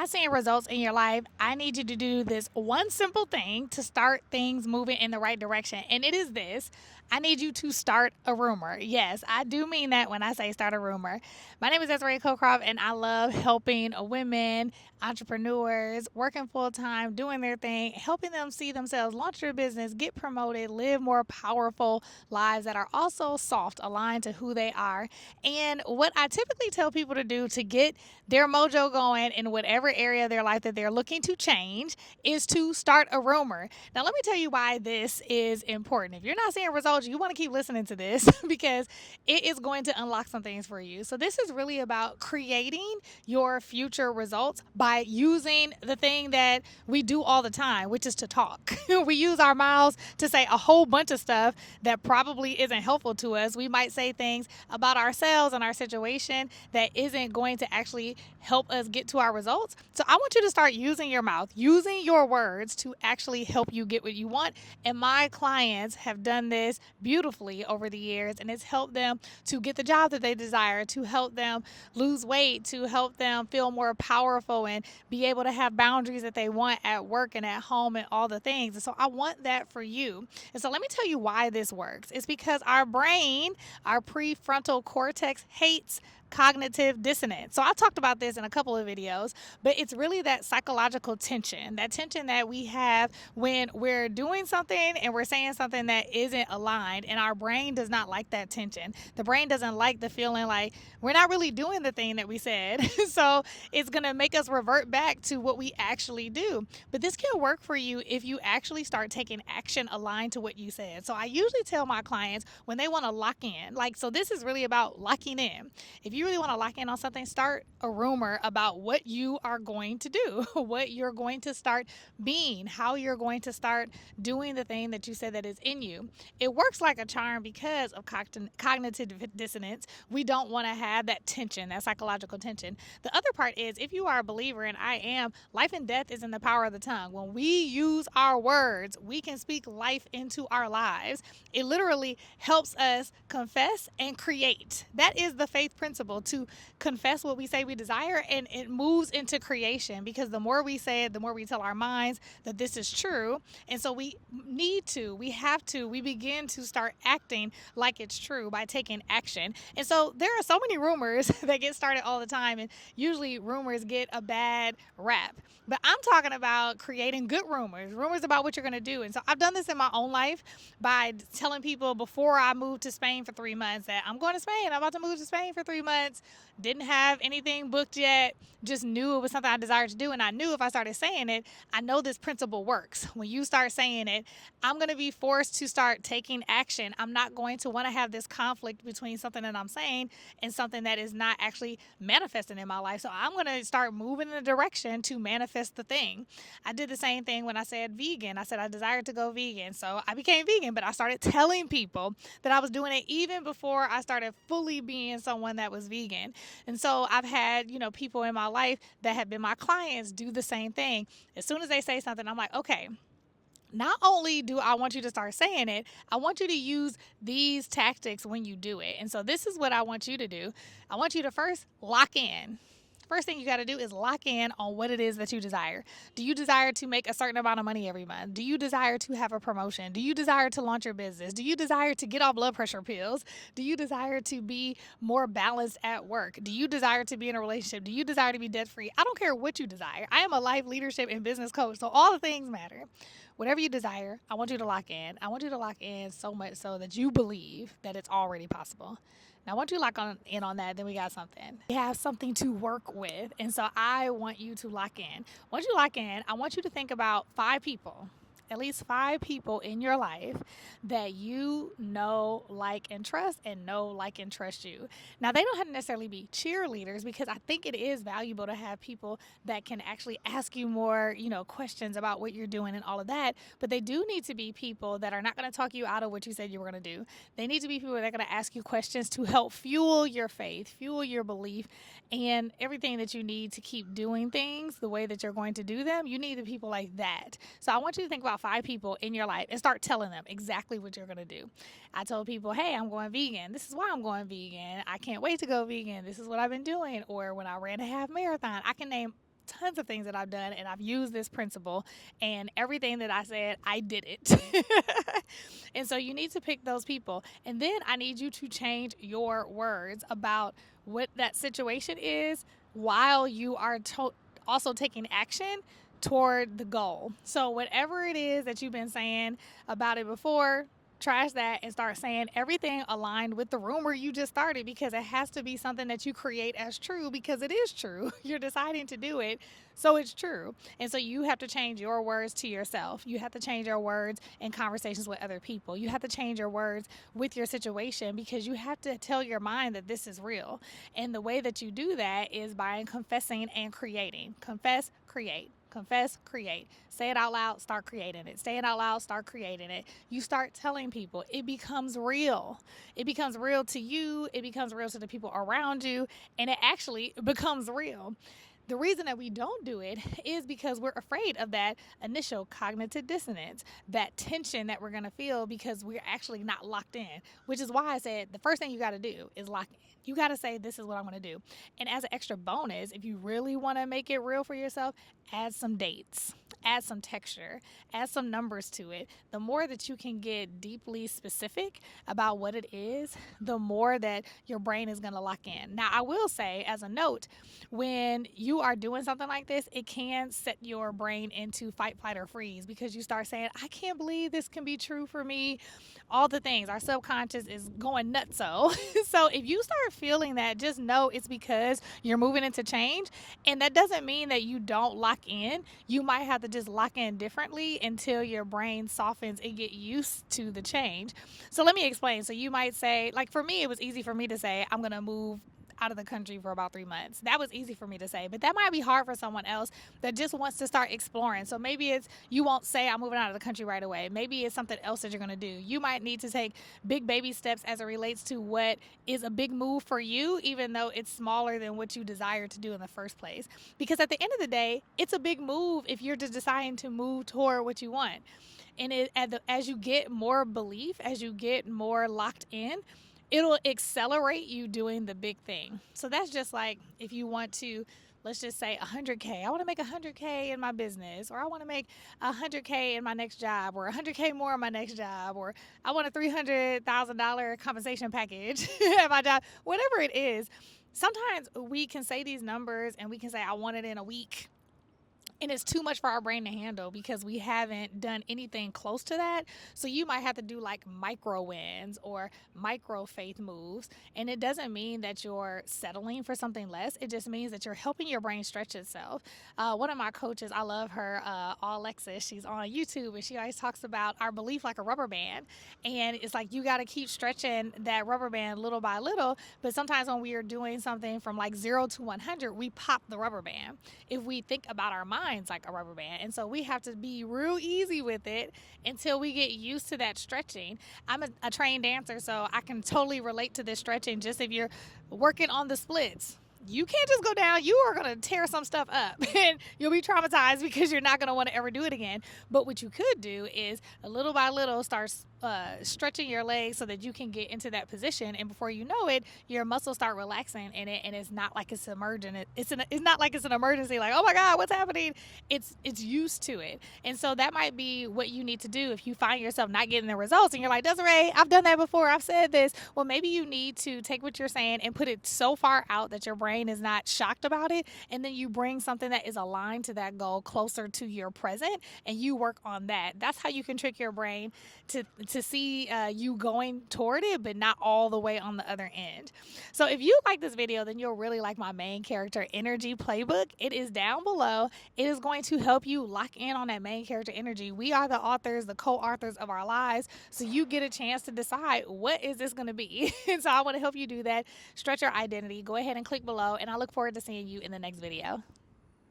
not seeing results in your life, I need you to do this one simple thing to start things moving in the right direction. And it is this: I need you to start a rumor. Yes, I do mean that when I say start a rumor. My name is Desiree Cocroft, and I love helping women, entrepreneurs, working full time, doing their thing, helping them see themselves, launch their business, get promoted, live more powerful lives that are also soft, aligned to who they are. And what I typically tell people to do to get their mojo going in whatever area of their life that they're looking to change is to start a rumor. Now, let me tell you why this is important. If you're not seeing results, you want to keep listening to this because it is going to unlock some things for you. So, this is really about creating your future results by using the thing that we do all the time, which is to talk. We use our mouths to say a whole bunch of stuff that probably isn't helpful to us. We might say things about ourselves and our situation that isn't going to actually help us get to our results. So I want you to start using your mouth, using your words to actually help you get what you want. And my clients have done this beautifully over the years, and it's helped them to get the job that they desire, to help them lose weight, to help them feel more powerful and be able to have boundaries that they want at work and at home and all the things. And so I want that for you. And so let me tell you why this works. It's because our brain, our prefrontal cortex, hates cognitive dissonance. So I talked about this in a couple of videos, but it's really that psychological tension, that tension that we have when we're doing something and we're saying something that isn't aligned, and our brain does not like that tension. The brain doesn't like the feeling like we're not really doing the thing that we said. So it's going to make us revert back to what we actually do. But this can work for you if you actually start taking action aligned to what you said. So I usually tell my clients when they want to lock in, like, so this is really about locking in. If you really want to lock in on something, start a rumor about what you are going to do, what you're going to start being, how you're going to start doing the thing that you said that is in you. It works like a charm because of cognitive dissonance. We don't want to have that tension, that psychological tension. The other part is, if you are a believer, and I am, life and death is in the power of the tongue. When we use our words, we can speak life into our lives. It literally helps us confess and create. That is the faith principle, to confess what we say we desire, and it moves into creation, because the more we say it, the more we tell our minds that this is true. And so we begin to start acting like it's true by taking action. And so there are so many rumors that get started all the time, and usually rumors get a bad rap. But I'm talking about creating good rumors, rumors about what you're going to do. And so I've done this in my own life by telling people before I moved to Spain for 3 months that I'm going to Spain. I'm about to move to Spain for 3 months. Didn't have anything booked yet. Just knew it was something I desired to do. And I knew if I started saying it, I know this principle works. When you start saying it, I'm going to be forced to start taking action. I'm not going to want to have this conflict between something that I'm saying and something that is not actually manifesting in my life. So I'm going to start moving in a direction to manifest the thing. I did the same thing when I said vegan. I said I desired to go vegan. So I became vegan, but I started telling people that I was doing it even before I started fully being someone that was vegan. And so I've had, people in my life that have been my clients do the same thing. As soon as they say something, I'm like, okay, not only do I want you to start saying it, I want you to use these tactics when you do it. And so this is what I want you to do. I want you to first lock in. First thing you got to do is lock in on what it is that you desire. Do you desire to make a certain amount of money every month? Do you desire to have a promotion? Do you desire to launch your business? Do you desire to get off blood pressure pills? Do you desire to be more balanced at work? Do you desire to be in a relationship? Do you desire to be debt free? I don't care what you desire. I am a life leadership and business coach, so all the things matter. Whatever you desire, I want you to lock in. I want you to lock in so much so that you believe that it's already possible. Now, once you lock in on that, then we got something. We have something to work with. And so I want you to lock in. Once you lock in, I want you to think about 5 people, at least 5 people in your life that you know, like, and trust, and know, like, and trust you. Now, they don't have to necessarily be cheerleaders, because I think it is valuable to have people that can actually ask you more, questions about what you're doing and all of that. But they do need to be people that are not going to talk you out of what you said you were going to do. They need to be people that are going to ask you questions to help fuel your faith, fuel your belief, and everything that you need to keep doing things the way that you're going to do them. You need the people like that. So I want you to think about 5 people in your life and start telling them exactly what you're going to do. I told people, hey, I'm going vegan. This is why I'm going vegan. I can't wait to go vegan. This is what I've been doing. Or when I ran a half marathon, I can name tons of things that I've done, and I've used this principle, and everything that I said, I did it. And so you need to pick those people. And then I need you to change your words about what that situation is while you are also taking action toward the goal. So whatever it is that you've been saying about it before, trash that and start saying everything aligned with the rumor you just started, because it has to be something that you create as true, because it is true. You're deciding to do it, so it's true. And so you have to change your words to yourself. You have to change your words in conversations with other people. You have to change your words with your situation, because you have to tell your mind that this is real. And the way that you do that is by confessing and creating. Confess, create. Confess, create. Say it out loud, start creating it. Say it out loud, start creating it. You start telling people, it becomes real. It becomes real to you, it becomes real to the people around you, and it actually becomes real. The reason that we don't do it is because we're afraid of that initial cognitive dissonance, that tension that we're going to feel because we're actually not locked in, which is why I said the first thing you got to do is lock in. You got to say, this is what I'm going to do. And as an extra bonus, if you really want to make it real for yourself, add some dates, add some texture, add some numbers to it. The more that you can get deeply specific about what it is, the more that your brain is going to lock in. Now, I will say, as a note, when you are doing something like this, it can set your brain into fight, flight, or freeze, because you start saying, I can't believe this can be true for me. All the things. Our subconscious is going nutso. So if you start feeling that, just know it's because you're moving into change. And that doesn't mean that you don't lock in. You might have to just lock in differently until your brain softens and get used to the change. So let me explain. So you might say, like for me, it was easy for me to say, I'm going to move out of the country for about 3 months. That was easy for me to say, but that might be hard for someone else that just wants to start exploring. So maybe it's, you won't say I'm moving out of the country right away. Maybe it's something else that you're going to do. You might need to take big baby steps as it relates to what is a big move for you, even though it's smaller than what you desire to do in the first place. Because at the end of the day, it's a big move if you're just deciding to move toward what you want. And as you get more belief, as you get more locked in, it'll accelerate you doing the big thing. So that's just like if you want to, let's just say 100K. I want to make 100K in my business, or I want to make 100K in my next job, or 100K more in my next job, or I want a $300,000 compensation package at my job, whatever it is. Sometimes we can say these numbers and we can say, I want it in a week. And it's too much for our brain to handle because we haven't done anything close to that. So you might have to do like micro wins or micro faith moves. And it doesn't mean that you're settling for something less. It just means that you're helping your brain stretch itself. One of my coaches, I love her, Alexis. She's on YouTube, and she always talks about our belief like a rubber band. And it's like you got to keep stretching that rubber band little by little. But sometimes when we are doing something from like 0 to 100, we pop the rubber band. If we think about our mind like a rubber band. And so we have to be real easy with it until we get used to that stretching. I'm a trained dancer, so I can totally relate to this stretching. Just if you're working on the splits, you can't just go down. You are going to tear some stuff up and you'll be traumatized because you're not going to want to ever do it again. But what you could do is a little by little start stretching your legs so that you can get into that position. And before you know it, your muscles start relaxing in it. And it's not like it's emergent. It's not like it's an emergency. Like, oh my God, what's happening? It's used to it. And so that might be what you need to do if you find yourself not getting the results and you're like, Desiree, I've done that before. I've said this. Well, maybe you need to take what you're saying and put it so far out that your brain is not shocked about it. And then you bring something that is aligned to that goal closer to your present and you work on that. That's how you can trick your brain to see you going toward it, but not all the way on the other end. So if you like this video, then you'll really like my main character energy playbook. It is down below. It is going to help you lock in on that main character energy. We are the authors, the co-authors of our lives. So you get a chance to decide, what is this going to be? And so I want to help you do that. Stretch your identity. Go ahead and click below, and I look forward to seeing you in the next video.